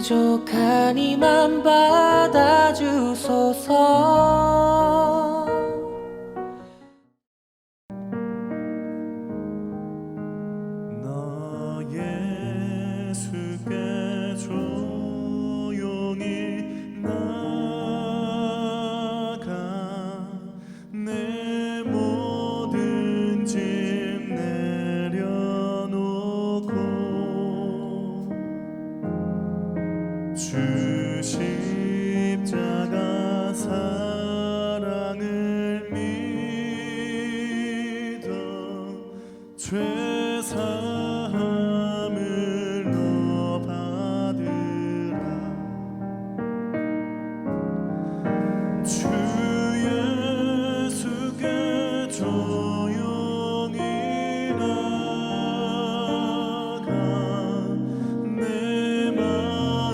부족한 이만 받아주소서. 나 예수께 조용히 나가 내 모든 짐 내려놓고 주 십자가 사랑을 믿어 죄 사함을 너 받으라. 주 예수께 조용히 나가 내 마음을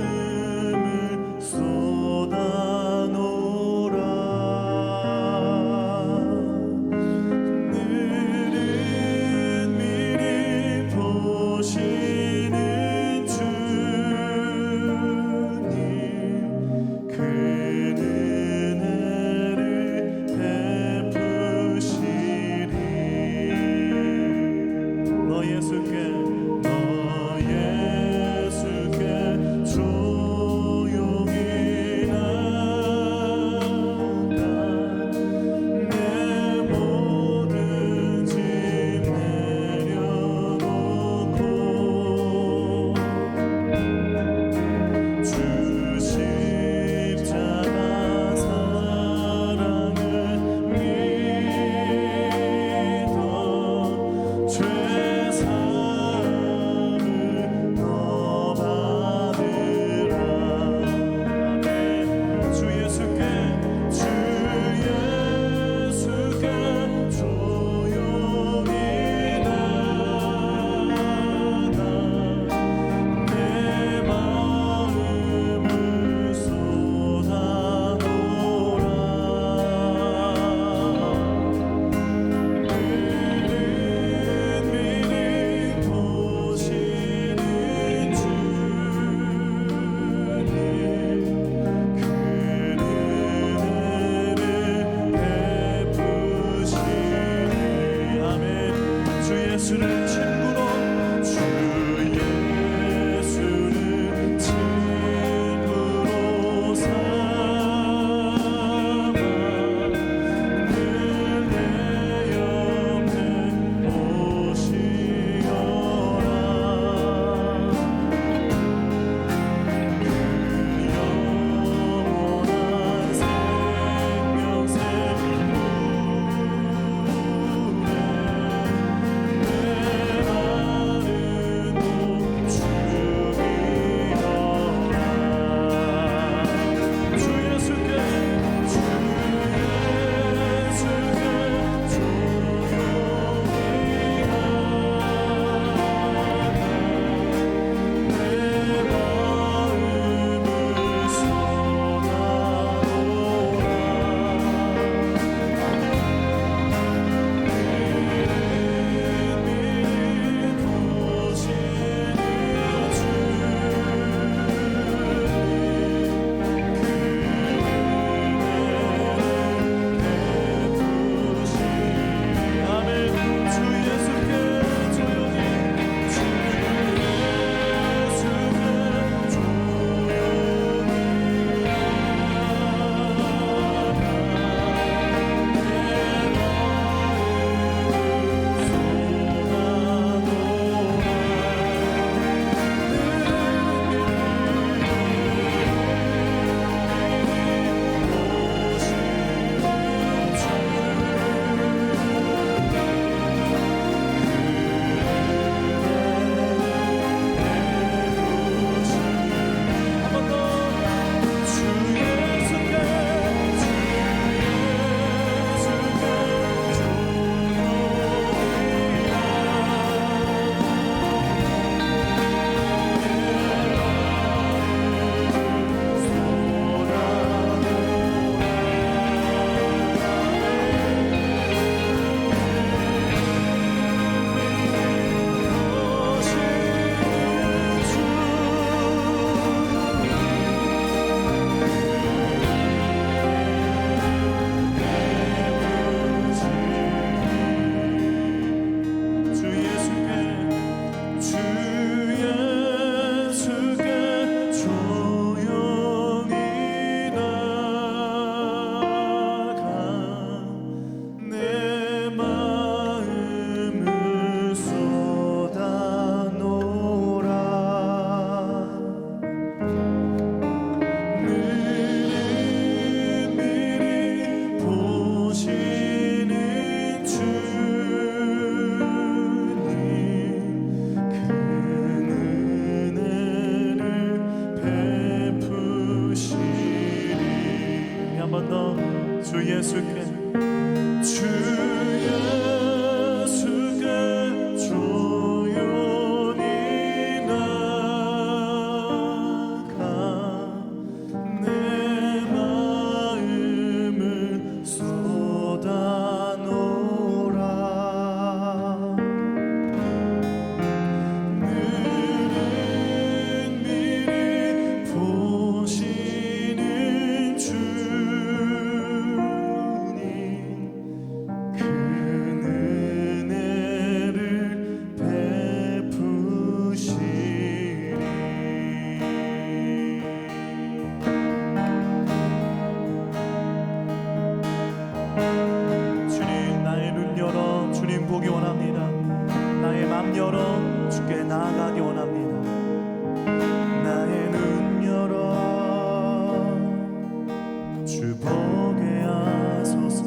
예수께 조용히 나가 내 마음을 쏟아놓으라. 늘은 미리 보시는 주님, 큰 은혜를 베푸시리. 주님, 나의 눈 열어 주님 보기 원합니다. 나의 맘 열어 주께 나아가기 원합니다. 나의 눈 열어 주 보게 하소서.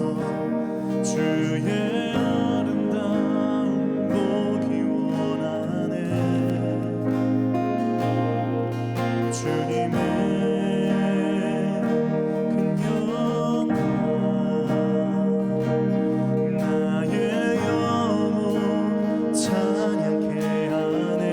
주의 아름다움 보기 원하네. 주님의 큰 영광 나의 영혼 찬양케 하네.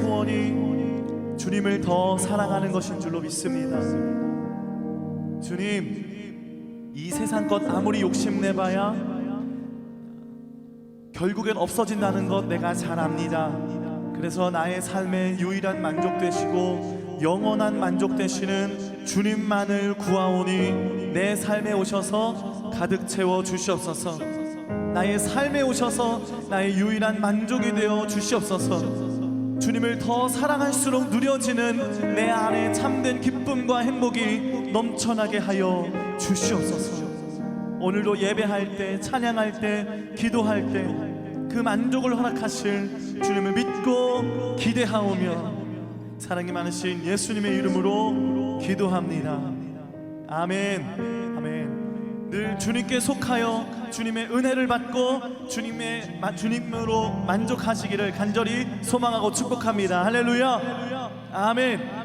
소원이 주님을 더 사랑하는 것인 줄로 믿습니다. 주님, 이 세상 것 아무리 욕심내봐야 결국엔 없어진다는 것 내가 잘 압니다. 그래서 나의 삶의 유일한 만족 되시고 영원한 만족 되시는 주님만을 구하오니 내 삶에 오셔서 가득 채워 주시옵소서. 나의 삶에 오셔서 나의 유일한 만족이 되어 주시옵소서. 주님을 더 사랑할수록 누려지는 내 안에 참된 기쁨과 행복이 넘쳐나게 하여 주시옵소서. 오늘도 예배할 때, 찬양할 때, 기도할 때 그 만족을 허락하실 주님을 믿고 기대하오며 사랑이 많으신 예수님의 이름으로 기도합니다. 아멘. 아멘. 늘 주님께 속하여 주님의 은혜를 받고 주님으로 만족하시기를 간절히 소망하고 축복합니다. 할렐루야. 아멘.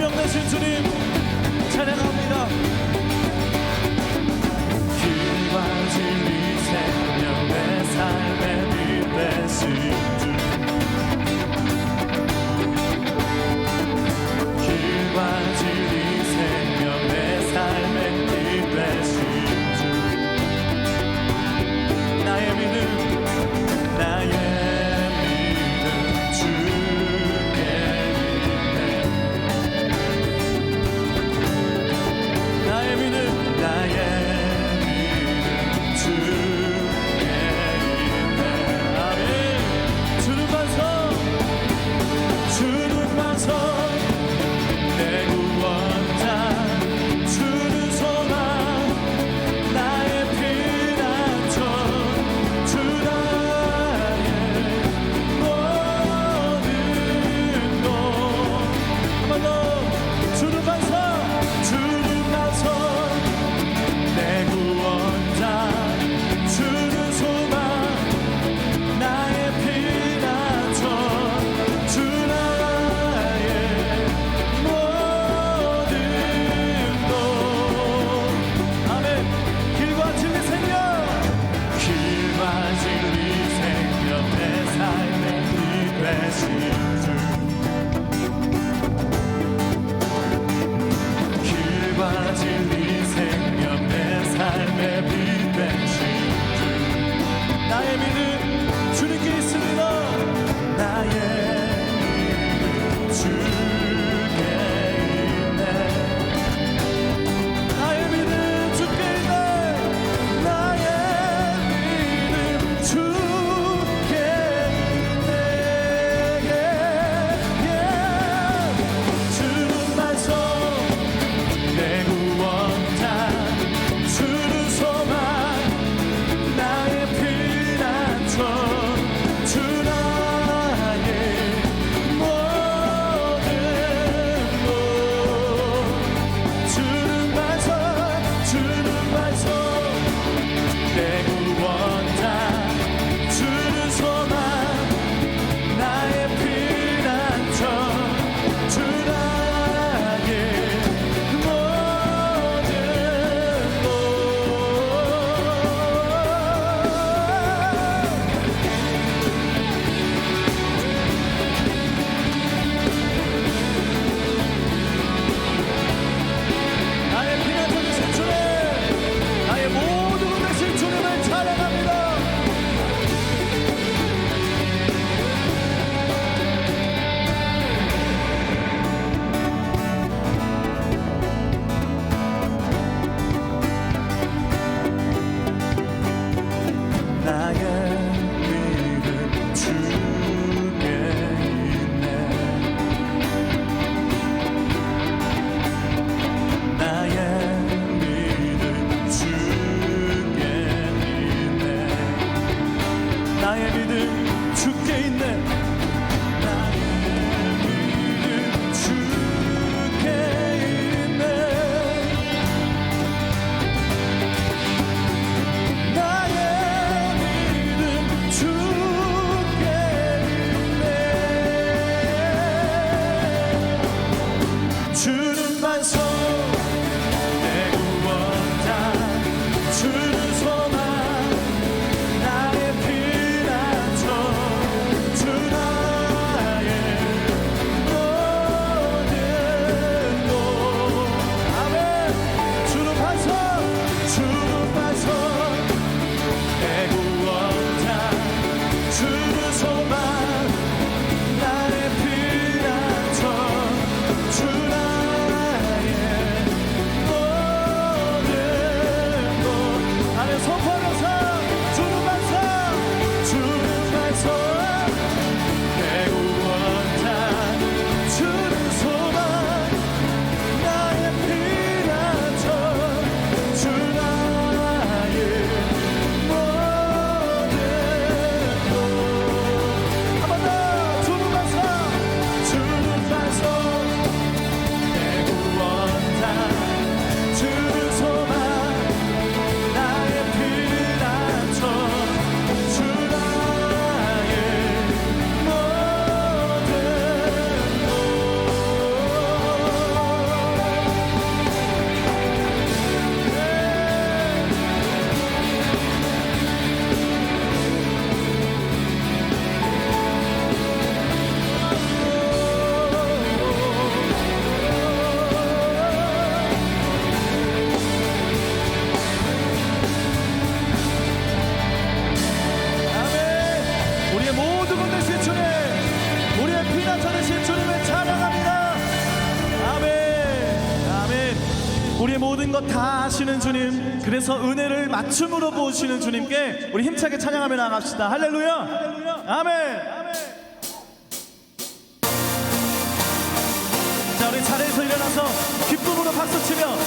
생명 되신 주님 찬양합니다. 길과 진리 생명 내 삶의 빛 되신 주, 길과 진리 생명 내 삶의 빛 되신 주, 나의 믿음 주께 있네. 나의 믿음 주께 있네. 아멘. 우리의 모든 것 다 아시는 주님, 그래서 은혜를 맞춤으로 보시는 주님께 우리 힘차게 찬양하며 나갑시다. 할렐루야, 아멘. 자, 우리 자리에서 일어나서 기쁨으로 박수치며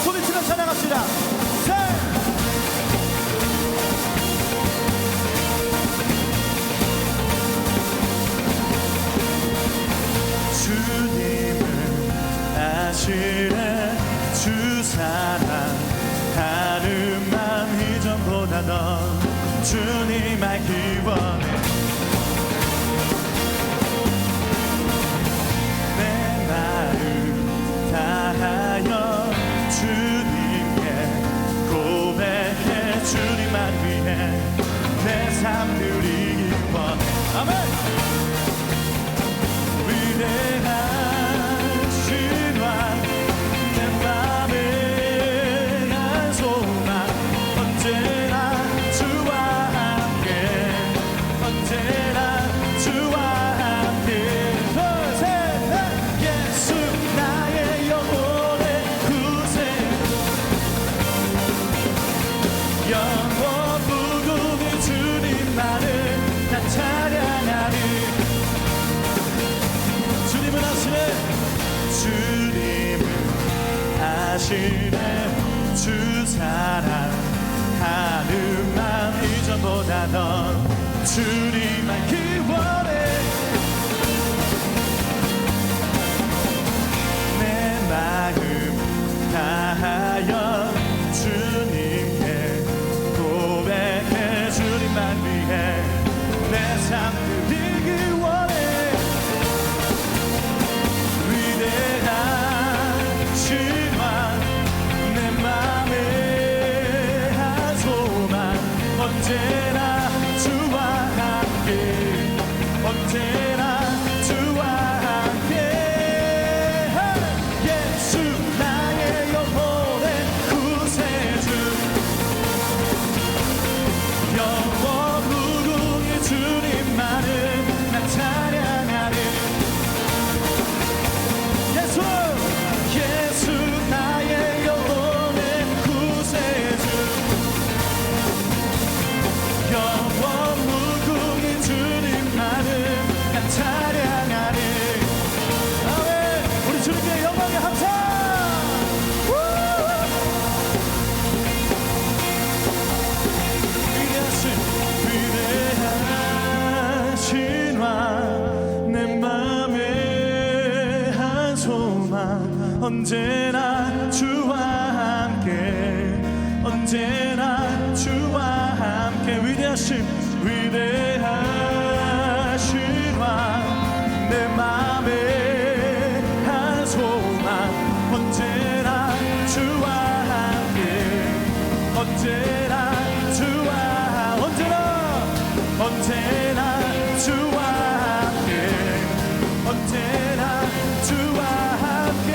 소리치며 찬양합시다. 주님을 아시네. 주 사랑 다른 맘 이전보다 더 주님 알기 원해. 내 마음 다하여 주님께 고백해. 주님만 위해 내 삶 누리기 원해. 아멘. 위대한 신화 내 맘에 한 소망 언제나 주와 함께 언제나 주와 함께 둘, 셋, 넷. 예수 나의 영혼의 구세주 영원 무궁히 주님만을 나 찬양하리. 주님은 아시네. 주님은 아시네. 주 사랑 하는 맘 이전보다 더 주님 알기 원해. 내 마음 다하여 주님께 고백해. 주님만 위해 내 삶 누리기 원해. 위대한 신화 내 맘에 한 소망 언제나 주와 함께 언제나 주와 함께. 예수 나의 영혼의 구세주 영원 무궁히 주님만을 나 찬양하리. 예수 나의 영혼의 구세주 영원 무궁히 주님만을 난 찬양하리. 아멘. 우리 주님께 영광의 함성. 위대한 신화 내 맘에 한 소망 언제나 주와 함께 언제나 주와 함께. 위대하신 위대한 신화 내 맘에 한 소망 언제나 주와 함께 언제나 주와 언제나 주와 함께 언제나 주와 함께.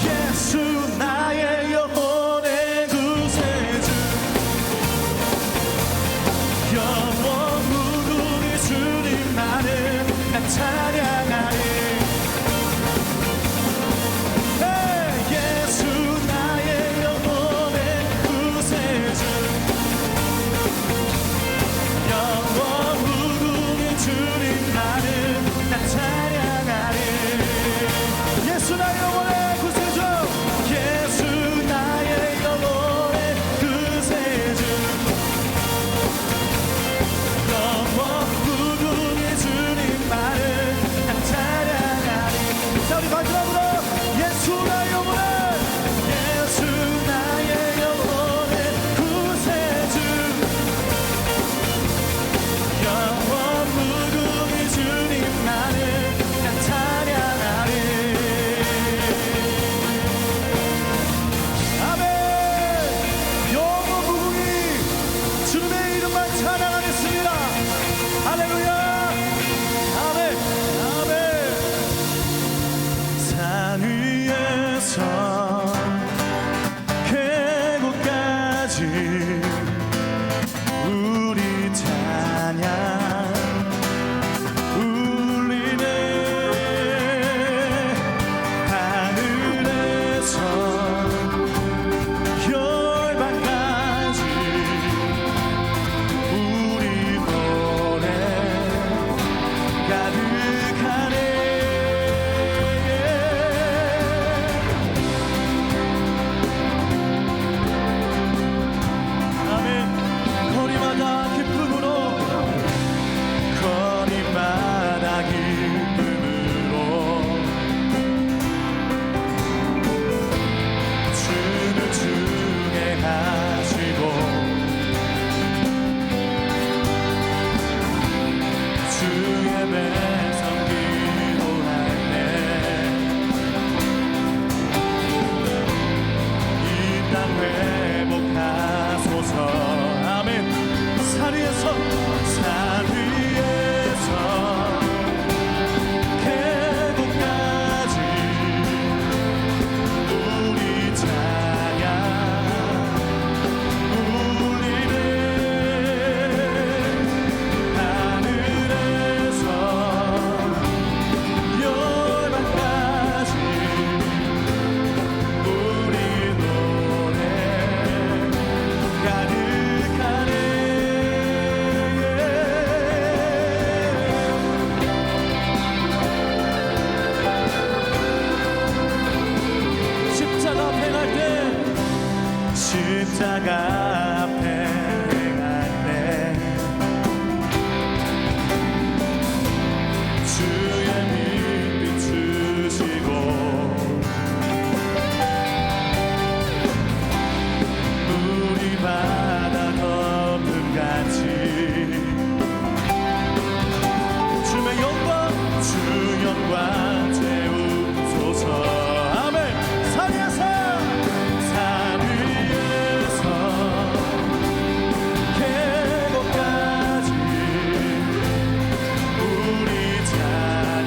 예수 나의 영혼의 구세주 영원 무궁히 주님만을 난 찬양하리. 예수 나의 영혼의 구세주 영원 무궁히 주님만을 난 찬양하리. 예수 나의 영혼의 구세주 예수 나의 영혼의 구세주 영원 무궁히 주님만을 가득하네. 아멘. 거리마다 기쁨으로 거리마다 기쁨으로 주는 주게 하시고 주의 백성 기도할 때 이 땅 회복하소서. 아멘. 산 위에서 계곡까지 우리 찬양 울리네. 하늘에서 열방까지 우리 노래 가득하네. 십자가 앞에 갈 때, 십자가 앞에 갈 때 주의 빛 비추시고 물이 바다 덮음같이 주의 영광 주 영광 채우소서. 아멘. 산 위에서 계곡까지 우리 찬양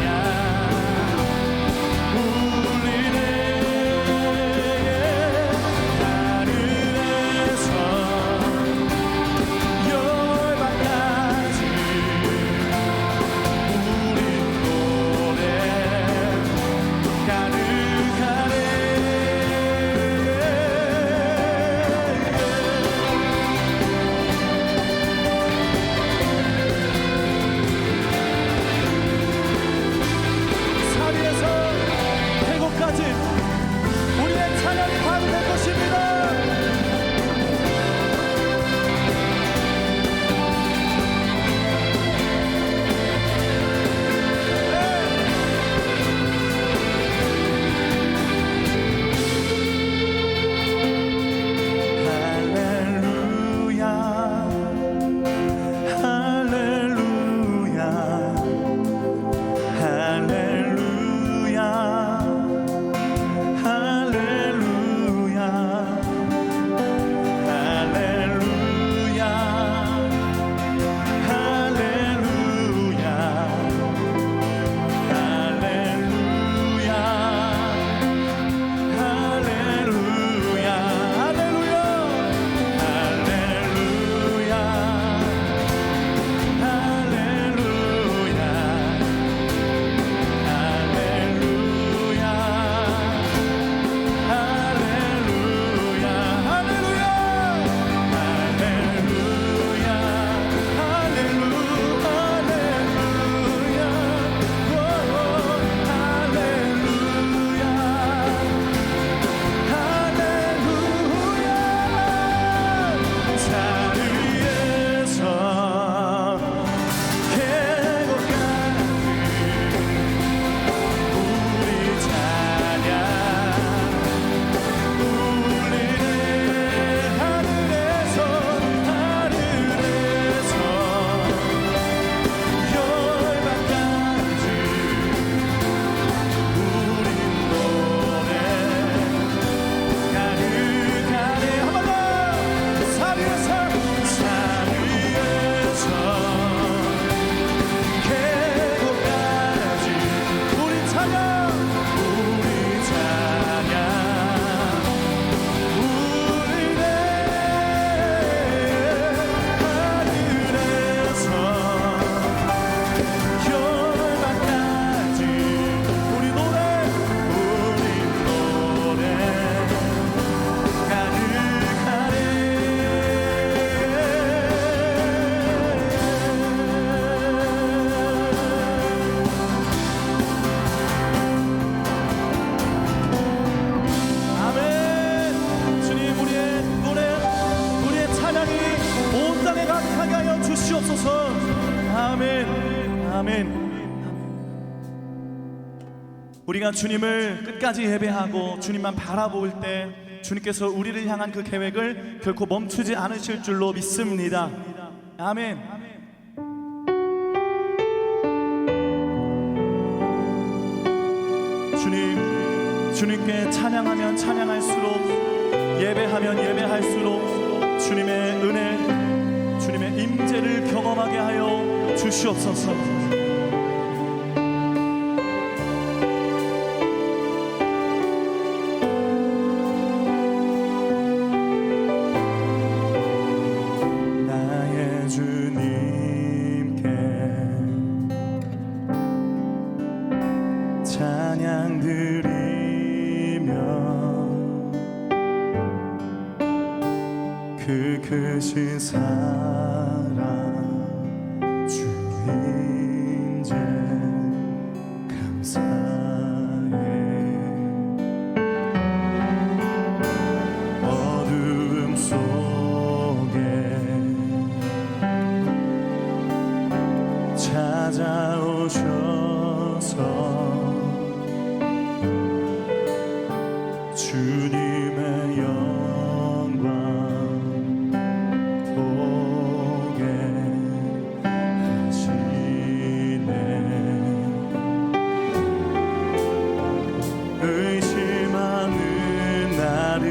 우리가 주님을 끝까지 예배하고 주님만 바라볼 때 주님께서 우리를 향한 그 계획을 결코 멈추지 않으실 줄로 믿습니다. 아멘. 주님께 찬양하면 찬양할수록, 예배하면 예배할수록 주님의 은혜, 주님의 임재를 경험하게 하여 주시옵소서. 나의 주님께 찬양 그 크신 사랑 주 인재 감사해. 어두움 속에 찾아오셔서 주님의 영광 보게 하시네. 의심하는 나를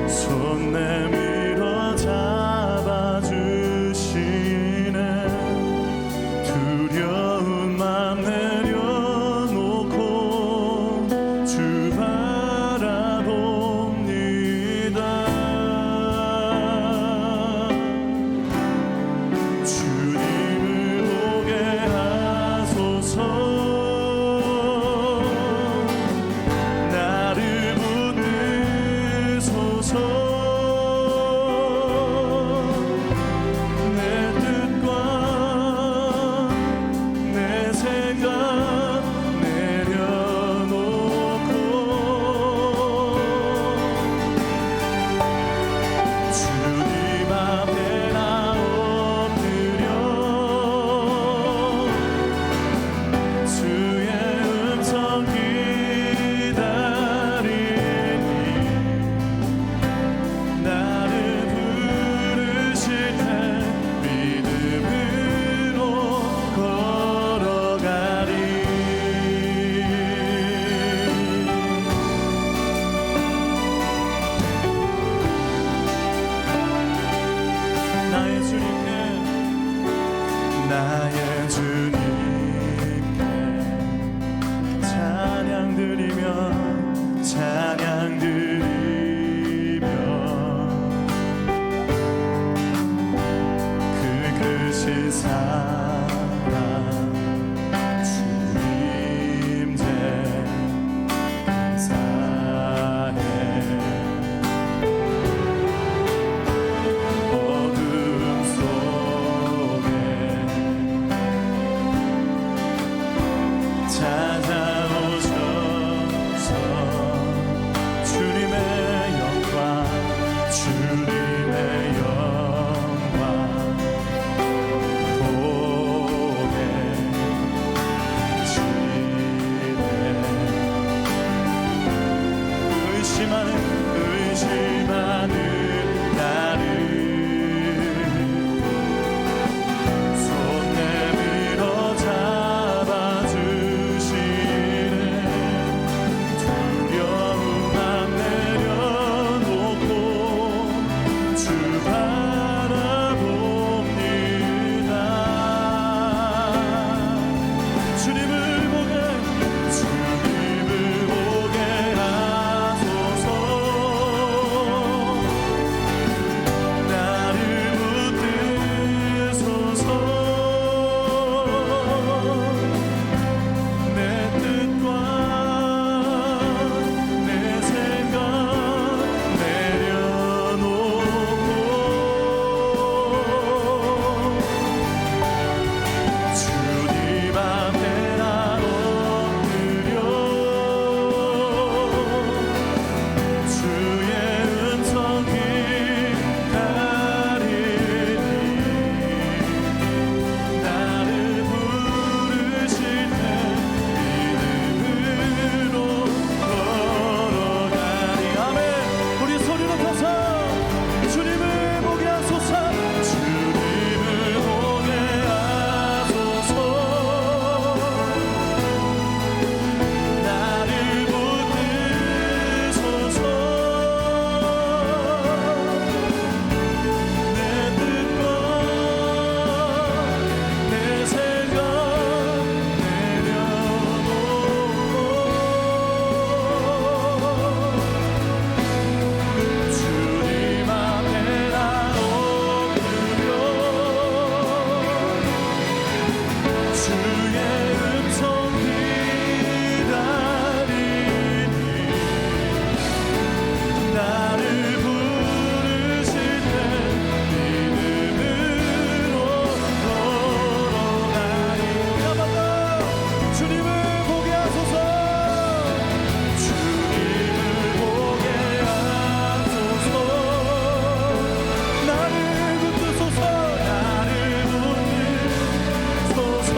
손 내밀어 잡아주시네. 두려운 맘 내려놓고 주 바라봅니다. 주님을 보게 하소서. 나를 붙드소서. 내 뜻과 내 생각 내려놓고 주님 앞에 나 엎드려 주의 음성 기다리니 나를 부르실 때 믿음으로 걸어가리. 나의 주님께 찬양 드리며 그 크신 사랑 주 임재 감사해. 어둠 속에 주의 음성 기다리니 나를 부르실 때 믿음으로 걸어가리. 나마다 주님을 보게 하소서. 주님을 보게 하소서. 나를 붙드소서. 나를 붙드소서.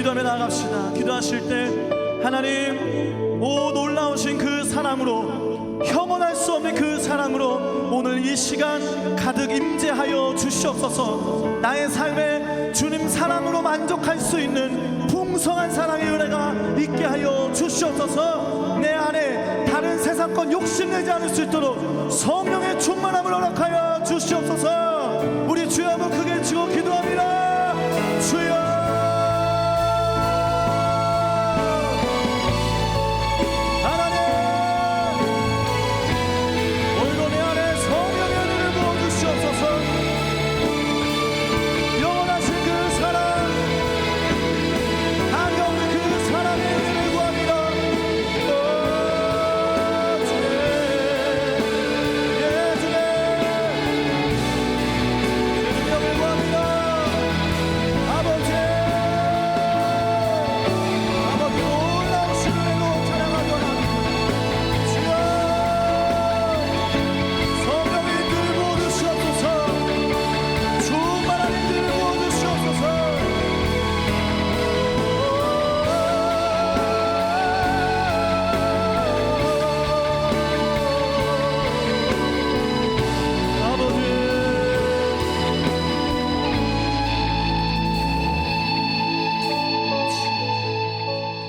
기도하며 나아갑시다. 기도하실 때 하나님, 오 놀라우신 그 사랑으로, 형언할 수 없는 그 사랑으로 오늘 이 시간 가득 임재하여 주시옵소서. 나의 삶에 주님 사랑으로 만족할 수 있는 풍성한 사랑의 은혜가 있게 하여 주시옵소서. 내 안에 다른 세상권 욕심내지 않을 수 있도록 성령의 충만함을 허락하여 주시옵소서. 우리 주여 한번 크게 치고 기도합니다. 주여,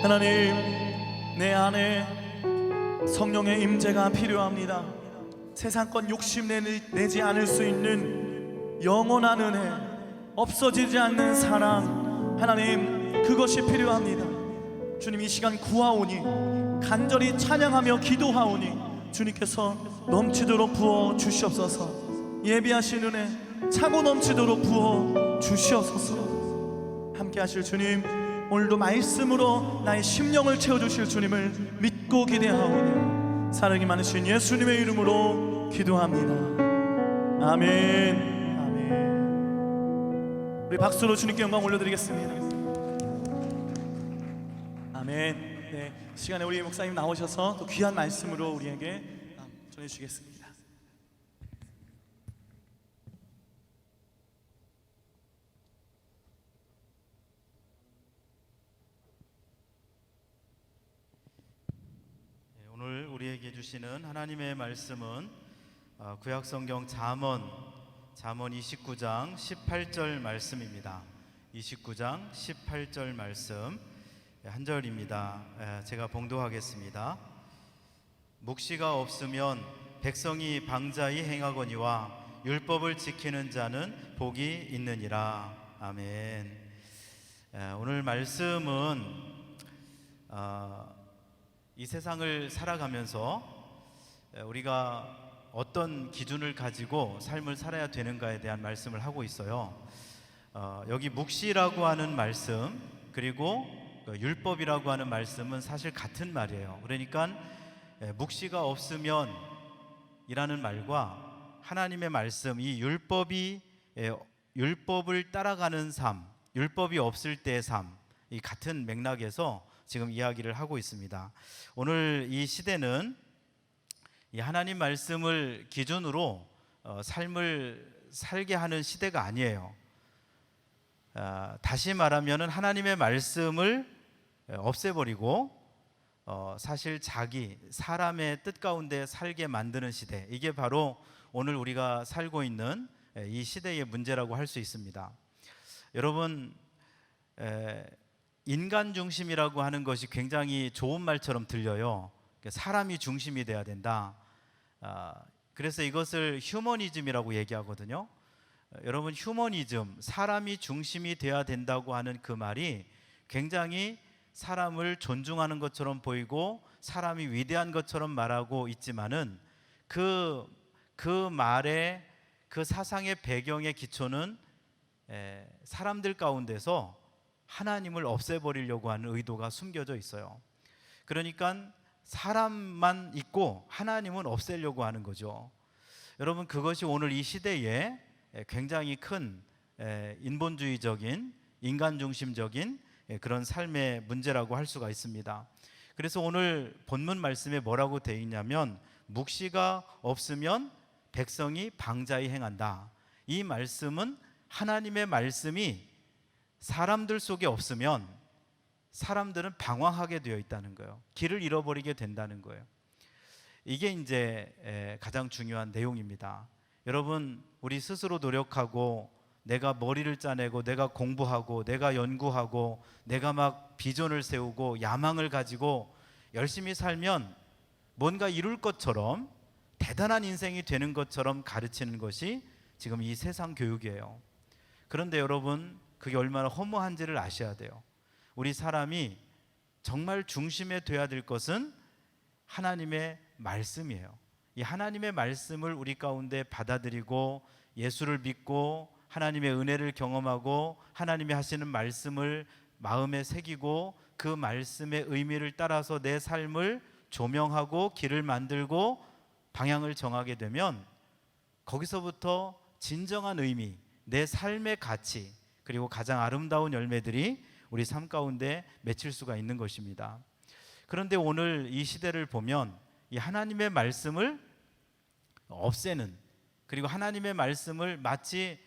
하나님, 내 안에 성령의 임재가 필요합니다. 세상권 욕심내지 않을 수 있는 영원한 은혜, 없어지지 않는 사랑, 하나님 그것이 필요합니다. 주님, 이 시간 구하오니, 간절히 찬양하며 기도하오니 주님께서 넘치도록 부어 주시옵소서. 예비하신 은혜 차고 넘치도록 부어 주시옵소서. 함께 하실 주님, 오늘도 말씀으로 나의 심령을 채워주실 주님을 믿고 기대하오니 사랑이 많으신 예수님의 이름으로 기도합니다. 아멘. 아멘. 우리 박수로 주님께 영광 올려드리겠습니다. 아멘. 네, 시간에 우리 목사님 나오셔서 또 귀한 말씀으로 우리에게 전해주시겠습니다. 오늘 우리에게 주시는 하나님의 말씀은 구약성경 잠언 29장 18절 말씀입니다. 29장 18절 말씀 한 절입니다. 제가 봉독하겠습니다. 묵시가 없으면 백성이 방자히 행하거니와 율법을 지키는 자는 복이 있느니라. 아멘. 오늘 말씀은 이 세상을 살아가면서 우리가 어떤 기준을 가지고 삶을 살아야 되는가에 대한 말씀을 하고 있어요. 여기 묵시라고 하는 말씀, 그리고 율법이라고 하는 말씀은 사실 같은 말이에요. 그러니까 묵시가 없으면 이라는 말과 하나님의 말씀, 이 율법을 따라가는 삶, 율법이 없을 때의 삶, 이 같은 맥락에서 지금 이야기를 하고 있습니다. 오늘 이 시대는 이 하나님 말씀을 기준으로 삶을 살게 하는 시대가 아니에요. 다시 말하면 하나님의 말씀을 없애버리고 사실 사람의 뜻 가운데 살게 만드는 시대, 이게 바로 오늘 우리가 살고 있는 이 시대의 문제라고 할 수 있습니다. 여러분, 인간 중심이라고 하는 것이 굉장히 좋은 말처럼 들려요. 사람이 중심이 돼야 된다. 그래서 이것을 휴머니즘이라고 얘기하거든요. 여러분, 휴머니즘, 사람이 중심이 돼야 된다고 하는 그 말이 굉장히 사람을 존중하는 것처럼 보이고 사람이 위대한 것처럼 말하고 있지만은 그 말의 그 사상의 배경의 기초는 사람들 가운데서 하나님을 없애버리려고 하는 의도가 숨겨져 있어요. 그러니까 사람만 있고 하나님은 없애려고 하는 거죠. 여러분, 그것이 오늘 이 시대에 굉장히 큰 인본주의적인, 인간 중심적인 그런 삶의 문제라고 할 수가 있습니다. 그래서 오늘 본문 말씀에 뭐라고 되어 있냐면, 묵시가 없으면 백성이 방자히 행한다. 이 말씀은 하나님의 말씀이 사람들 속에 없으면 사람들은 방황하게 되어 있다는 거예요. 길을 잃어버리게 된다는 거예요. 이게 이제 가장 중요한 내용입니다. 여러분, 우리 스스로 노력하고 내가 머리를 짜내고 내가 공부하고 내가 연구하고 내가 막 비전을 세우고 야망을 가지고 열심히 살면 뭔가 이룰 것처럼 대단한 인생이 되는 것처럼 가르치는 것이 지금 이 세상 교육이에요. 그런데 여러분, 그게 얼마나 허무한지를 아셔야 돼요. 우리 사람이 정말 중심에 둬야 될 것은 하나님의 말씀이에요. 이 하나님의 말씀을 우리 가운데 받아들이고 예수를 믿고 하나님의 은혜를 경험하고 하나님이 하시는 말씀을 마음에 새기고 그 말씀의 의미를 따라서 내 삶을 조명하고 길을 만들고 방향을 정하게 되면 거기서부터 진정한 의미, 내 삶의 가치, 그리고 가장 아름다운 열매들이 우리 삶 가운데 맺힐 수가 있는 것입니다. 그런데 오늘 이 시대를 보면 이 하나님의 말씀을 없애는, 그리고 하나님의 말씀을 마치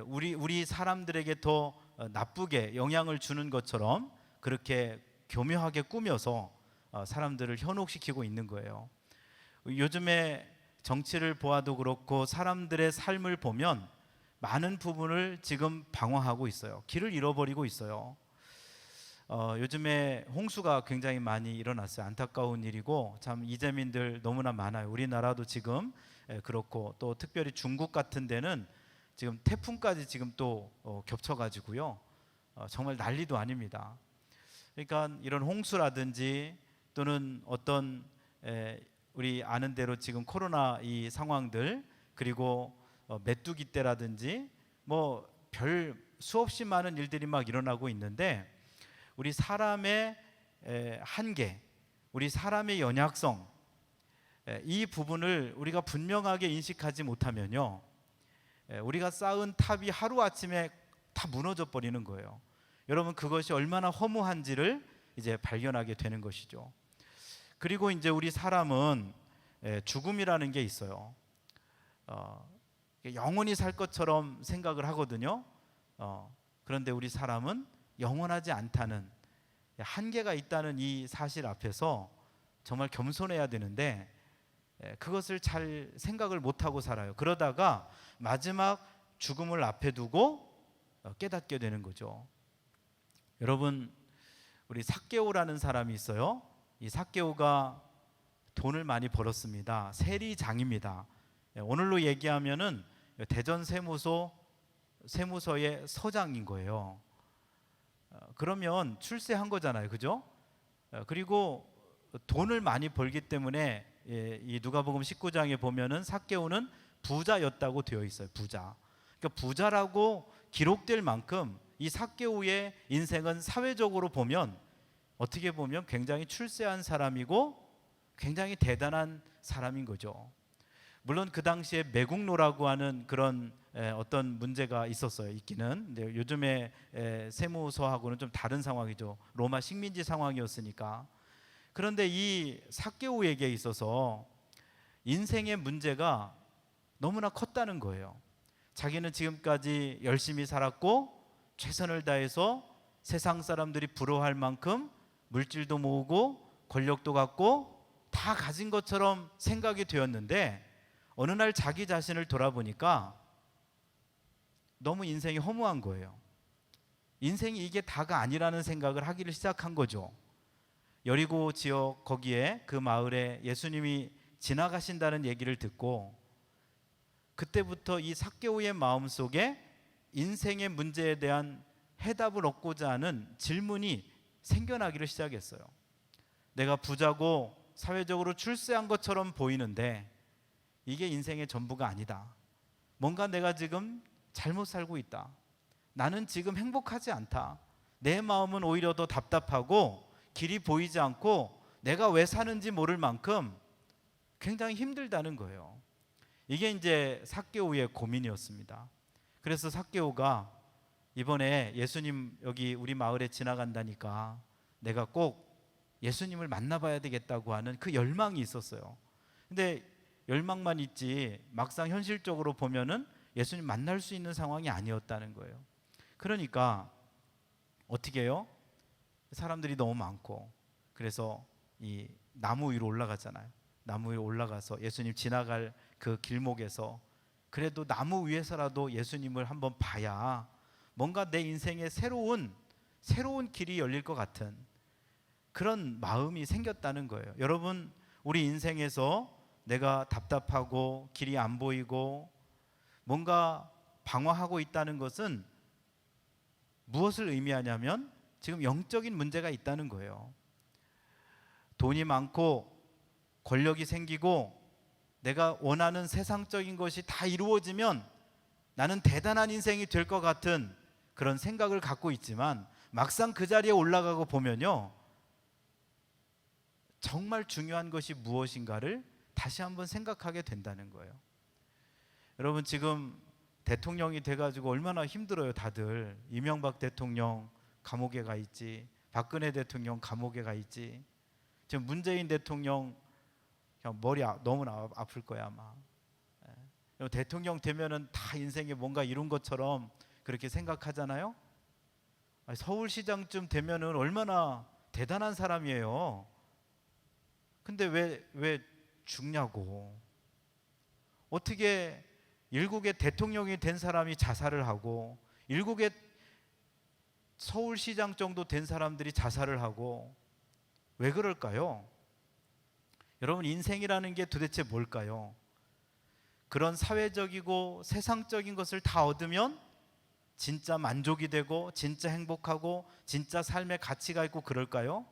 우리 사람들에게 더 나쁘게 영향을 주는 것처럼 그렇게 교묘하게 꾸며서 사람들을 현혹시키고 있는 거예요. 요즘에 정치를 보아도 그렇고 사람들의 삶을 보면 많은 부분을 지금 방황하고 있어요. 길을 잃어버리고 있어요. 요즘에 홍수가 굉장히 많이 일어났어요. 안타까운 일이고 참 이재민들 너무나 많아요. 우리나라도 지금 그렇고 또 특별히 중국 같은 데는 지금 태풍까지 지금 또 겹쳐가지고요. 정말 난리도 아닙니다. 그러니까 이런 홍수라든지 또는 어떤 우리 아는 대로 지금 코로나 이 상황들, 그리고 메뚜기 떼라든지 뭐 별 수없이 많은 일들이 막 일어나고 있는데 우리 사람의 한계, 우리 사람의 연약성, 이 부분을 우리가 분명하게 인식하지 못하면요, 우리가 쌓은 탑이 하루아침에 다 무너져 버리는 거예요. 여러분, 그것이 얼마나 허무한지를 이제 발견하게 되는 것이죠. 그리고 이제 우리 사람은 죽음이라는 게 있어요. 영원히 살 것처럼 생각을 하거든요. 그런데 우리 사람은 영원하지 않다는, 한계가 있다는 이 사실 앞에서 정말 겸손해야 되는데 그것을 잘 생각을 못하고 살아요. 그러다가 마지막 죽음을 앞에 두고 깨닫게 되는 거죠. 여러분, 우리 삭개오라는 사람이 있어요. 이 삭개오가 돈을 많이 벌었습니다. 세리장입니다. 오늘로 얘기하면은 대전 세무서의 서장인 거예요. 그러면 출세한 거잖아요, 그죠? 그리고 돈을 많이 벌기 때문에 이 누가복음 19장에 보면은 삭개오는 부자였다고 되어 있어요. 부자. 그러니까 부자라고 기록될 만큼 이 삭개오의 인생은 사회적으로 보면 어떻게 보면 굉장히 출세한 사람이고 굉장히 대단한 사람인 거죠. 물론 그 당시에 매국노라고 하는 그런 어떤 문제가 있었어요. 있기는. 근데 요즘에 세무서하고는 좀 다른 상황이죠. 로마 식민지 상황이었으니까. 그런데 이 삭개오에게 있어서 인생의 문제가 너무나 컸다는 거예요. 자기는 지금까지 열심히 살았고 최선을 다해서 세상 사람들이 부러워할 만큼 물질도 모으고 권력도 갖고 다 가진 것처럼 생각이 되었는데 어느 날 자기 자신을 돌아보니까 너무 인생이 허무한 거예요. 인생이 이게 다가 아니라는 생각을 하기를 시작한 거죠. 여리고 지역 거기에 그 마을에 예수님이 지나가신다는 얘기를 듣고 그때부터 이 삭개오의 마음속에 인생의 문제에 대한 해답을 얻고자 하는 질문이 생겨나기를 시작했어요. 내가 부자고 사회적으로 출세한 것처럼 보이는데 이게 인생의 전부가 아니다. 뭔가 내가 지금 잘못 살고 있다. 나는 지금 행복하지 않다. 내 마음은 오히려 더 답답하고 길이 보이지 않고 내가 왜 사는지 모를 만큼 굉장히 힘들다는 거예요. 이게 이제 삭개오의 고민이었습니다. 그래서 삭개오가 이번에 예수님 여기 우리 마을에 지나간다니까 내가 꼭 예수님을 만나봐야 되겠다고 하는 그 열망이 있었어요. 근데 열망만 있지 막상 현실적으로 보면은 예수님 만날 수 있는 상황이 아니었다는 거예요. 그러니까 어떻게 해요? 사람들이 너무 많고, 그래서 이 나무 위로 올라가잖아요. 나무 위로 올라가서 예수님 지나갈 그 길목에서 그래도 나무 위에서라도 예수님을 한번 봐야 뭔가 내 인생에 새로운 길이 열릴 것 같은 그런 마음이 생겼다는 거예요. 여러분, 우리 인생에서 내가 답답하고 길이 안 보이고 뭔가 방황하고 있다는 것은 무엇을 의미하냐면 지금 영적인 문제가 있다는 거예요. 돈이 많고 권력이 생기고 내가 원하는 세상적인 것이 다 이루어지면 나는 대단한 인생이 될 것 같은 그런 생각을 갖고 있지만 막상 그 자리에 올라가고 보면요, 정말 중요한 것이 무엇인가를 다시 한번 생각하게 된다는 거예요. 여러분, 지금 대통령이 돼가지고 얼마나 힘들어요. 다들 이명박 대통령 감옥에 가 있지, 박근혜 대통령 감옥에 가 있지, 지금 문재인 대통령 그냥 머리 너무나 아플 거야 아마. 대통령 되면은 다 인생에 뭔가 이룬 것처럼 그렇게 생각하잖아요. 서울시장쯤 되면은 얼마나 대단한 사람이에요. 근데 왜 죽냐고. 어떻게 일국의 대통령이 된 사람이 자살을 하고, 일국의 서울시장 정도 된 사람들이 자살을 하고, 왜 그럴까요? 여러분, 인생이라는 게 도대체 뭘까요? 그런 사회적이고 세상적인 것을 다 얻으면 진짜 만족이 되고 진짜 행복하고 진짜 삶의 가치가 있고 그럴까요?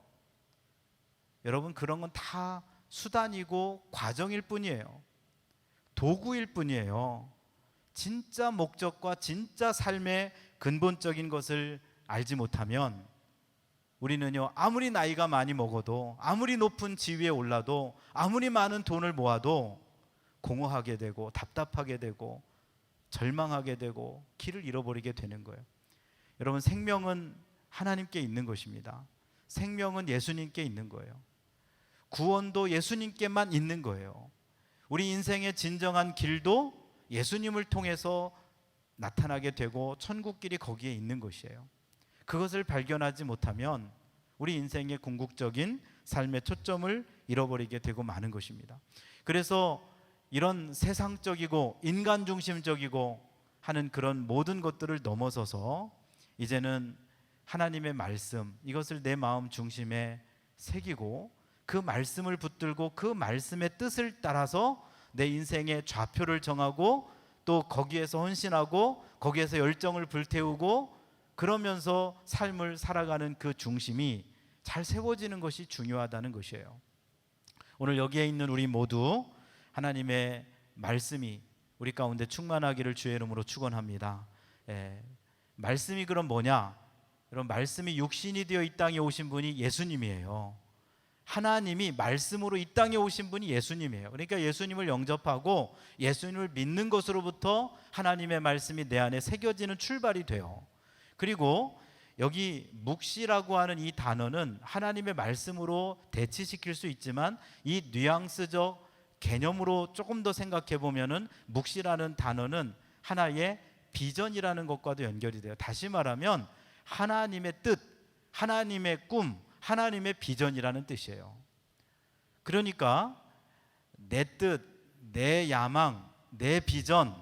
여러분, 그런 건 다 수단이고 과정일 뿐이에요. 도구일 뿐이에요. 진짜 목적과 진짜 삶의 근본적인 것을 알지 못하면 우리는요, 아무리 나이가 많이 먹어도, 아무리 높은 지위에 올라도, 아무리 많은 돈을 모아도 공허하게 되고 답답하게 되고 절망하게 되고 길을 잃어버리게 되는 거예요. 여러분, 생명은 하나님께 있는 것입니다. 생명은 예수님께 있는 거예요. 구원도 예수님께만 있는 거예요. 우리 인생의 진정한 길도 예수님을 통해서 나타나게 되고 천국길이 거기에 있는 것이에요. 그것을 발견하지 못하면 우리 인생의 궁극적인 삶의 초점을 잃어버리게 되고 마는 것입니다. 그래서 이런 세상적이고 인간 중심적이고 하는 그런 모든 것들을 넘어서서 이제는 하나님의 말씀, 이것을 내 마음 중심에 새기고 그 말씀을 붙들고 그 말씀의 뜻을 따라서 내 인생의 좌표를 정하고 또 거기에서 헌신하고 거기에서 열정을 불태우고 그러면서 삶을 살아가는 그 중심이 잘 세워지는 것이 중요하다는 것이에요. 오늘 여기에 있는 우리 모두 하나님의 말씀이 우리 가운데 충만하기를 주의 이름으로 축원합니다. 말씀이 그럼 뭐냐? 여러분, 말씀이 육신이 되어 이 땅에 오신 분이 예수님이에요. 하나님이 말씀으로 이 땅에 오신 분이 예수님이에요. 그러니까 예수님을 영접하고 예수님을 믿는 것으로부터 하나님의 말씀이 내 안에 새겨지는 출발이 돼요. 그리고 여기 묵시라고 하는 이 단어는 하나님의 말씀으로 대치시킬 수 있지만 이 뉘앙스적 개념으로 조금 더 생각해 보면은 묵시라는 단어는 하나의 비전이라는 것과도 연결이 돼요. 다시 말하면 하나님의 뜻, 하나님의 꿈, 하나님의 비전이라는 뜻이에요. 그러니까 내 뜻, 내 야망, 내 비전,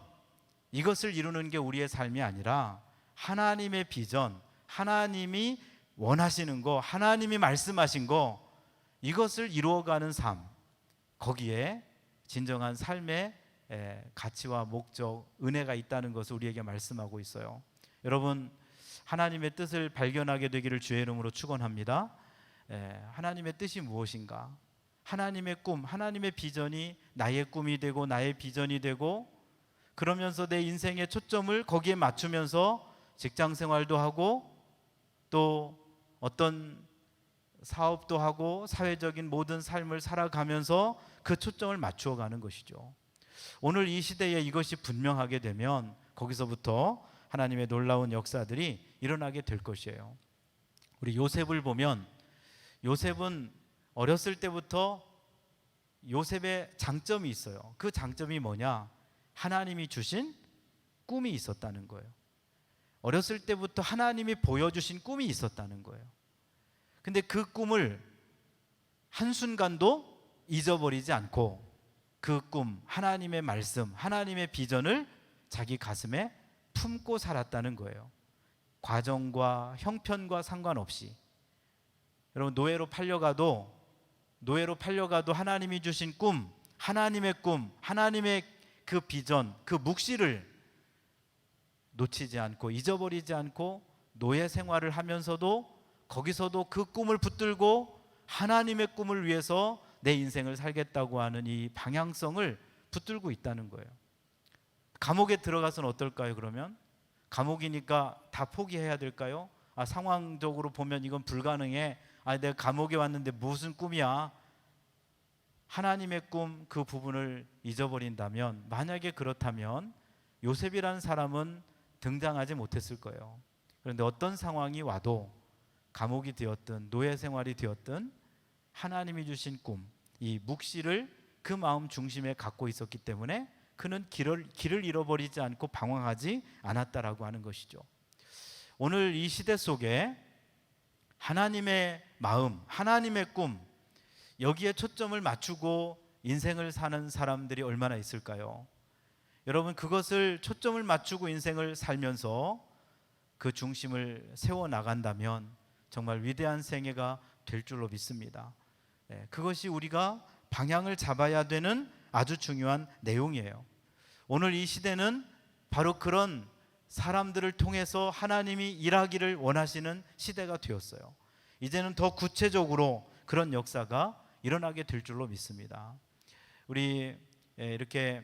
이것을 이루는 게 우리의 삶이 아니라 하나님의 비전, 하나님이 원하시는 거, 하나님이 말씀하신 거, 이것을 이루어가는 삶, 거기에 진정한 삶의 가치와 목적, 은혜가 있다는 것을 우리에게 말씀하고 있어요. 여러분, 하나님의 뜻을 발견하게 되기를 주의 이름으로 축원합니다. 하나님의 뜻이 무엇인가? 하나님의 꿈, 하나님의 비전이 나의 꿈이 되고 나의 비전이 되고 그러면서 내 인생의 초점을 거기에 맞추면서 직장 생활도 하고 또 어떤 사업도 하고 사회적인 모든 삶을 살아가면서 그 초점을 맞추어 가는 것이죠. 오늘 이 시대에 이것이 분명하게 되면 거기서부터 하나님의 놀라운 역사들이 일어나게 될 것이에요. 우리 요셉을 보면 요셉은 어렸을 때부터 요셉의 장점이 있어요. 그 장점이 뭐냐? 하나님이 주신 꿈이 있었다는 거예요. 어렸을 때부터 하나님이 보여주신 꿈이 있었다는 거예요. 근데 그 꿈을 한순간도 잊어버리지 않고 그 꿈, 하나님의 말씀, 하나님의 비전을 자기 가슴에 품고 살았다는 거예요. 과정과 형편과 상관없이. 여러분, 노예로 팔려가도 하나님이 주신 꿈, 하나님의 그 비전, 그 묵시를 놓치지 않고 잊어버리지 않고 노예 생활을 하면서도 거기서도 그 꿈을 붙들고 하나님의 꿈을 위해서 내 인생을 살겠다고 하는 이 방향성을 붙들고 있다는 거예요. 감옥에 들어가서는 어떨까요? 그러면 감옥이니까 다 포기해야 될까요? 상황적으로 보면 이건 불가능해. 내가 감옥에 왔는데 무슨 꿈이야? 하나님의 꿈, 그 부분을 잊어버린다면, 만약에 그렇다면 요셉이라는 사람은 등장하지 못했을 거예요. 그런데 어떤 상황이 와도 감옥이 되었든 노예 생활이 되었든 하나님이 주신 꿈, 이 묵시를 그 마음 중심에 갖고 있었기 때문에 그는 길을 잃어버리지 않고 방황하지 않았다라고 하는 것이죠. 오늘 이 시대 속에 하나님의 마음, 하나님의 꿈, 여기에 초점을 맞추고 인생을 사는 사람들이 얼마나 있을까요? 여러분, 그것을 초점을 맞추고 인생을 살면서 그 중심을 세워나간다면 정말 위대한 생애가 될 줄로 믿습니다. 그것이 우리가 방향을 잡아야 되는 아주 중요한 내용이에요. 오늘 이 시대는 바로 그런 사람들을 통해서 하나님이 일하기를 원하시는 시대가 되었어요. 이제는 더 구체적으로 그런 역사가 일어나게 될 줄로 믿습니다. 우리 이렇게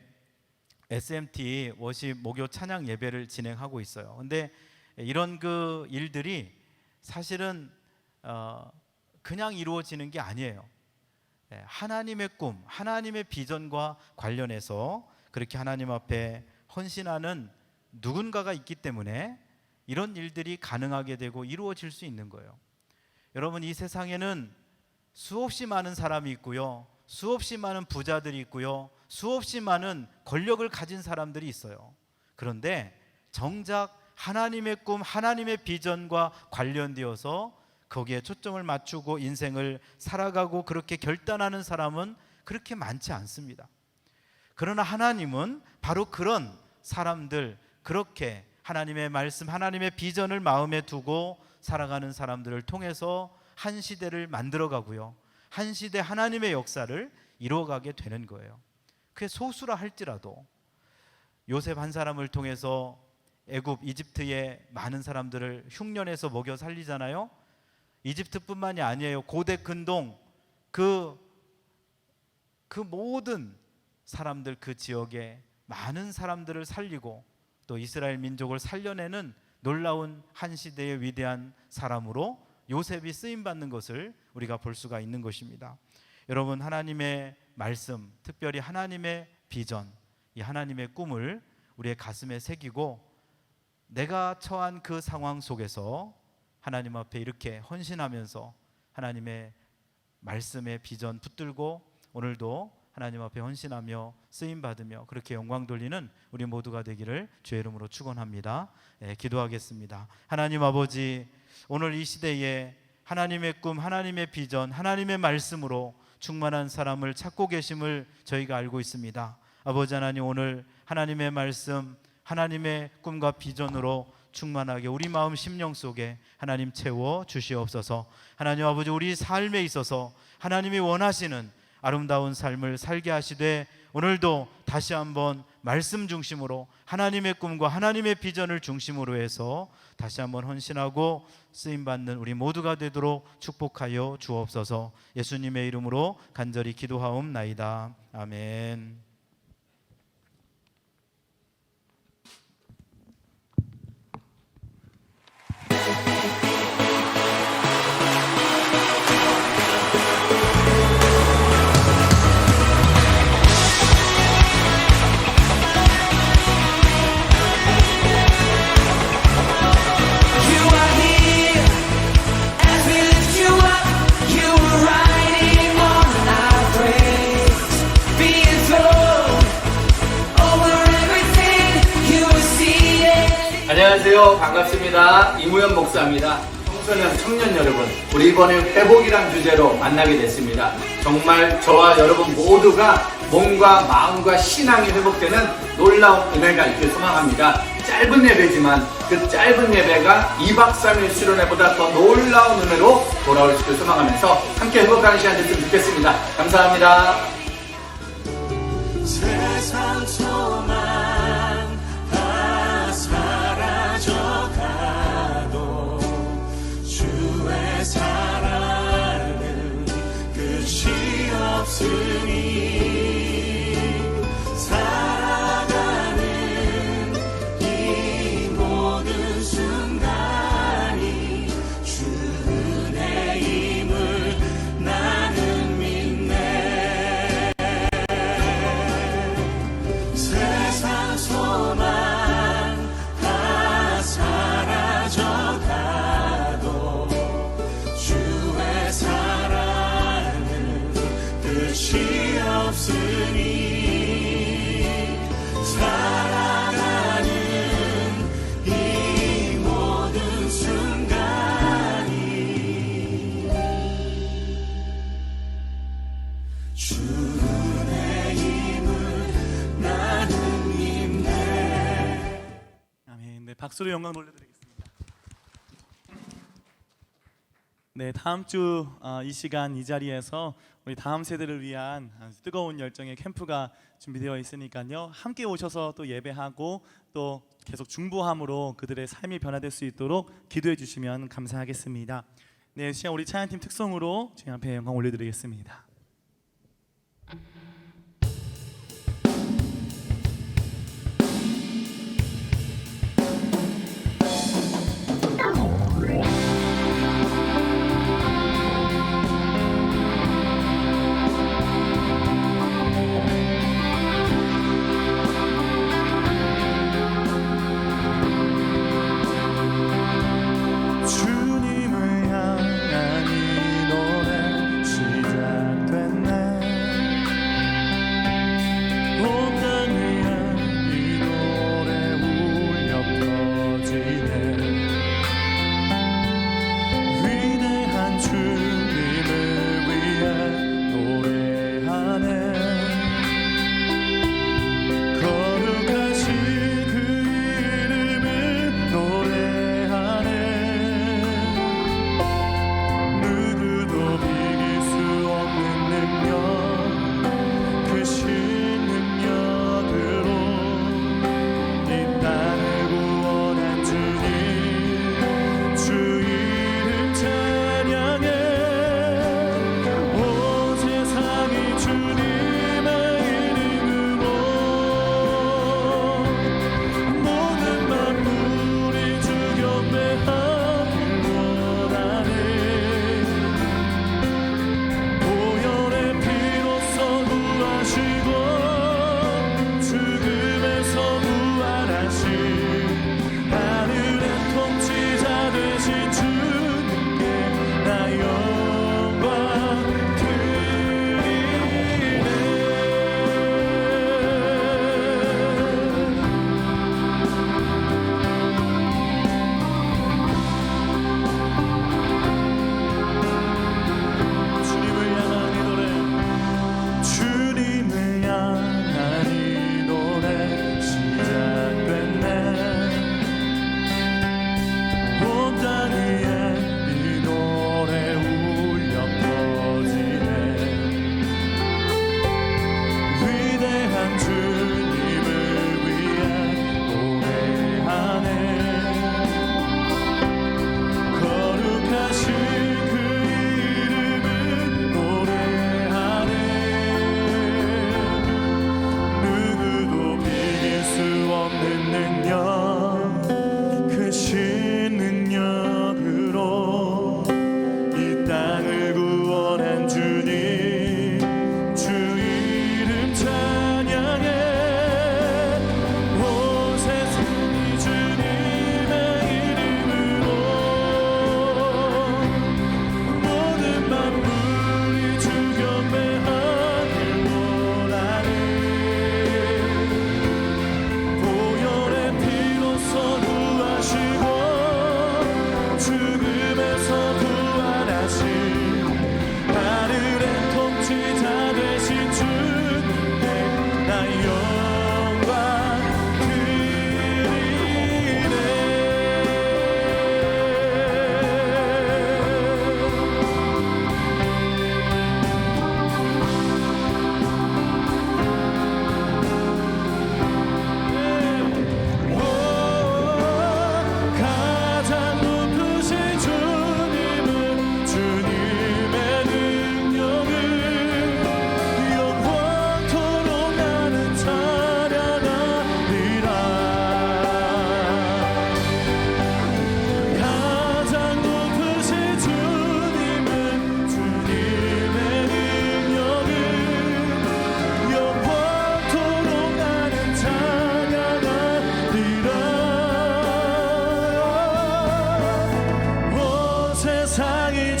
SMT 워십 목요 찬양 예배를 진행하고 있어요. 근데 이런 그 일들이 사실은 그냥 이루어지는 게 아니에요. 하나님의 꿈, 하나님의 비전과 관련해서 그렇게 하나님 앞에 헌신하는 누군가가 있기 때문에 이런 일들이 가능하게 되고 이루어질 수 있는 거예요. 여러분, 이 세상에는 수없이 많은 사람이 있고요, 수없이 많은 부자들이 있고요, 수없이 많은 권력을 가진 사람들이 있어요. 그런데 정작 하나님의 꿈, 하나님의 비전과 관련되어서 거기에 초점을 맞추고 인생을 살아가고 그렇게 결단하는 사람은 그렇게 많지 않습니다. 그러나 하나님은 바로 그런 사람들, 그렇게 하나님의 말씀, 하나님의 비전을 마음에 두고 살아가는 사람들을 통해서 한 시대를 만들어가고요, 한 시대 하나님의 역사를 이루어가게 되는 거예요. 그게 소수라 할지라도 요셉 한 사람을 통해서 애굽, 이집트의 많은 사람들을 흉년에서 먹여 살리잖아요. 이집트뿐만이 아니에요. 고대 근동 그 모든 사람들, 그 지역에 많은 사람들을 살리고 또 이스라엘 민족을 살려내는 놀라운 한 시대의 위대한 사람으로 요셉이 쓰임받는 것을 우리가 볼 수가 있는 것입니다. 여러분, 하나님의 말씀, 특별히 하나님의 비전, 이 하나님의 꿈을 우리의 가슴에 새기고 내가 처한 그 상황 속에서 하나님 앞에 이렇게 헌신하면서 하나님의 말씀의 비전 붙들고 오늘도 하나님 앞에 헌신하며 쓰임받으며 그렇게 영광 돌리는 우리 모두가 되기를 주의 이름으로 축원합니다. 기도하겠습니다. 하나님 아버지, 오늘 이 시대에 하나님의 꿈, 하나님의 비전, 하나님의 말씀으로 충만한 사람을 찾고 계심을 저희가 알고 있습니다. 아버지 하나님, 오늘 하나님의 말씀, 하나님의 꿈과 비전으로 충만하게 우리 마음 심령 속에 하나님 채워 주시옵소서. 하나님 아버지, 우리 삶에 있어서 하나님이 원하시는 아름다운 삶을 살게 하시되 오늘도 다시 한번 말씀 중심으로 하나님의 꿈과 하나님의 비전을 중심으로 해서 다시 한번 헌신하고 쓰임받는 우리 모두가 되도록 축복하여 주옵소서. 예수님의 이름으로 간절히 기도하옵나이다. 아멘. 안녕하세요. 반갑습니다. 이무현 목사입니다. 청소년, 청년 여러분, 우리 이번에 회복이란 주제로 만나게 됐습니다. 정말 저와 여러분 모두가 몸과 마음과 신앙이 회복되는 놀라운 은혜가 있길 소망합니다. 짧은 예배지만 그 짧은 예배가 2박 3일 수련회보다 더 놀라운 은혜로 돌아올 수 있길 소망하면서 함께 회복하는 시간 됐으면 좋겠습니다. 감사합니다. 세상 소망 다 사라져가도 주의 사랑은 끝이 없으니 살아가는 이 모든 순간이 주 은혜임을 나는 믿네. 세상 소망 다 사라져가도 주의 사랑은 끝이 없으니 살아가는 이 모든 순간이 주 은혜임을 나는 믿네. 아멘. 네, 박수로 영광 돌려드리겠습니다. 네, 다음 주 이 시간 이 자리에서 우리 다음 세대를 위한 뜨거운 열정의 캠프가 준비되어 있으니까요. 함께 오셔서 또 예배하고 또 계속 중보함으로 그들의 삶이 변화될 수 있도록 기도해 주시면 감사하겠습니다. 네, 시간 우리 찬양팀 특성으로 주님 앞에 영광 올려드리겠습니다. 주님을 향한 이 노래 시작될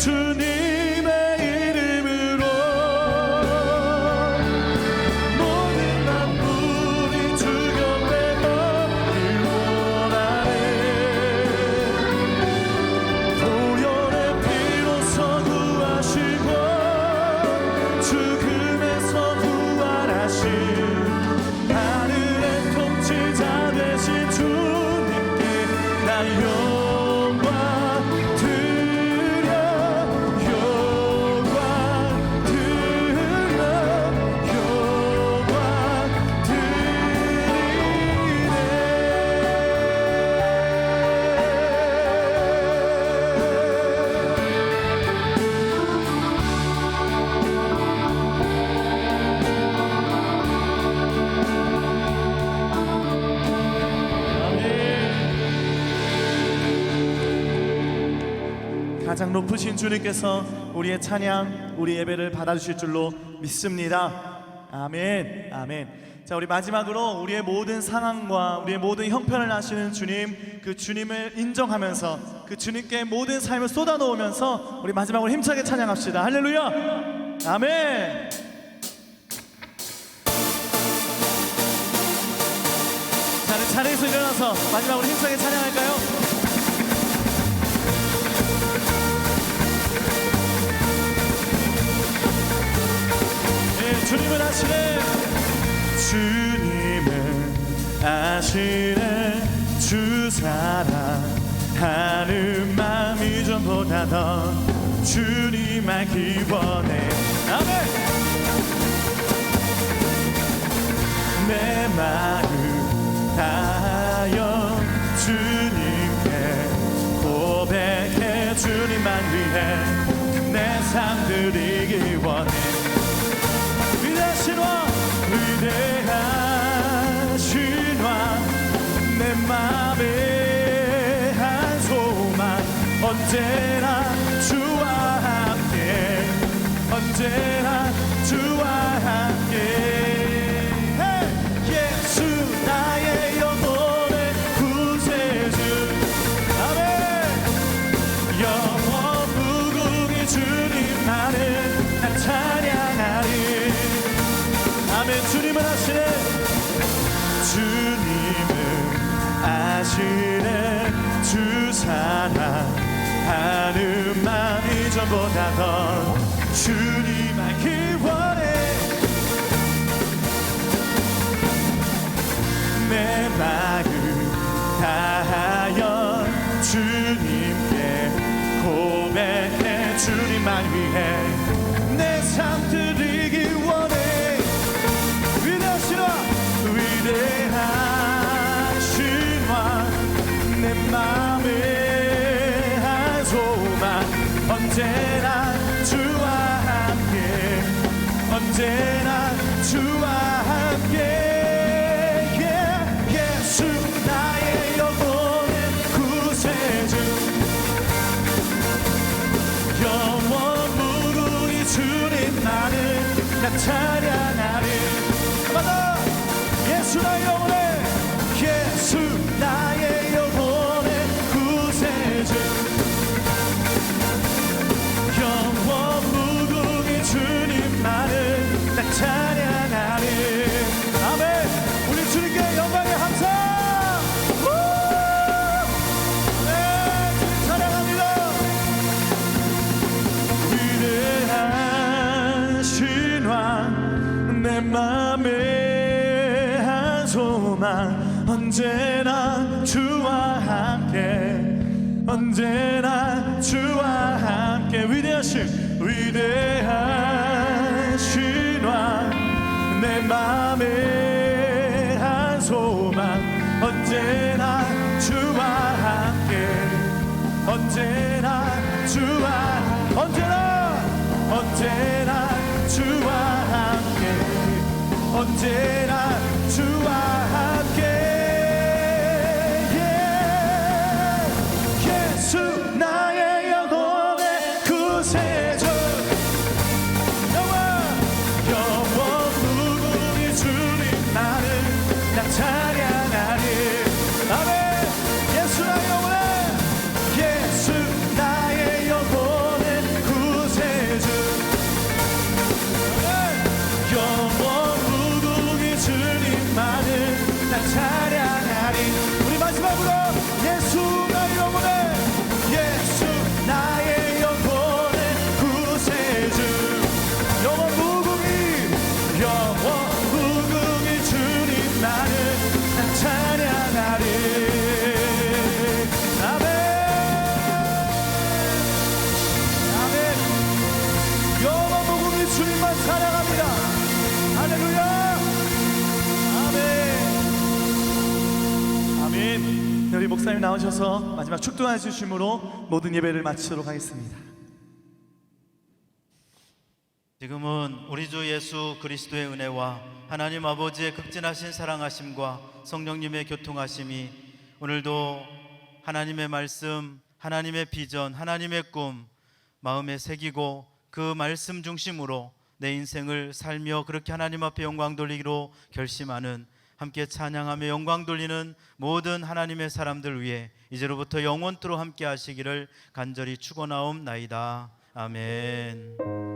주님의 이름으로 모든 만물이 주 곁에 걷길 원하네. 보혈의 피로써 구하시고 죽음에서 부활하신 하늘의 통치자 되신 주님께 나 영광 드려 영광 드려 영광 가장 높으신 주님께서 우리의 찬양, 우리 예배를 받아주실 줄로 믿습니다. 아멘, 아멘. 자, 우리 마지막으로 우리의 모든 상황과 우리의 모든 형편을 아시는 주님, 그 주님을 인정하면서 그 주님께 모든 삶을 쏟아놓으면서 우리 마지막으로 힘차게 찬양합시다. 할렐루야, 아멘. 자, 우리 자리에서 일어나서 마지막으로 힘차게 찬양할까요? 주님은 아시네, 주님은 아시네, 주 사랑하는 마음이 전보다 더 주님 알기 원해. 아멘. 내 마음 다하여 주님께 고백해 주님만 위해 내 삶 드리기 원해. 위대하신 왕, 위대하신 왕, 내 맘에 한 소망, 언제나 주와 함께, 언제나 주와 함께. 예수 나의 영혼의 구세주. 아멘. 영원 무궁히 주님만을 나 찬양하리. 아멘. 주님은 아시네, 주님은 아시네, 주 사랑하는 마음이 전보다 더 주님 알기 원해. 내 마음 다하여 주님께 고백해 주님만 위해 내 삶 드리기 원해. 위대하신 왕, 위대하신 왕, 내 맘에 한 소망, 언제나 주와 함께, 언제나 주와 함께. 예수 나의 영혼의 구세주, 영원 무궁히 주님만을 나 찬양하리. 맞아. 예수 나의 영혼의, 예수 나의 영혼의 구세주, 영원 무궁히 주님만을 나 찬양하리. 아멘. 우리 주님께 영광의 함성. 네, 주님 찬양합니다. 위대하신 왕, 내 맘에 한 소망, 언제나 주와 함께, 언제나 주와 함께. 위대하신 왕, 내 맘에 한 소망, 언제나 주와 함께, 언제나 주와, 언제나 주와 함께, 언제나 주와 함께. 예수 나의 영혼의 구세주, 영원 무궁히 주님 나를 나 찬양하리. 아멘. 예수 나의 영혼의, 예수 나의 영혼의 목사님 나오셔서 마지막 축도해 주심으로 모든 예배를 마치도록 하겠습니다. 지금은 우리 주 예수 그리스도의 은혜와 하나님 아버지의 극진하신 사랑하심과 성령님의 교통하심이 오늘도 하나님의 말씀, 하나님의 비전, 하나님의 꿈 마음에 새기고 그 말씀 중심으로 내 인생을 살며 그렇게 하나님 앞에 영광 돌리기로 결심하는, 함께 찬양하며 영광 돌리는 모든 하나님의 사람들 위해 이제로부터 영원토록 함께 하시기를 간절히 축원하옵나이다. 아멘.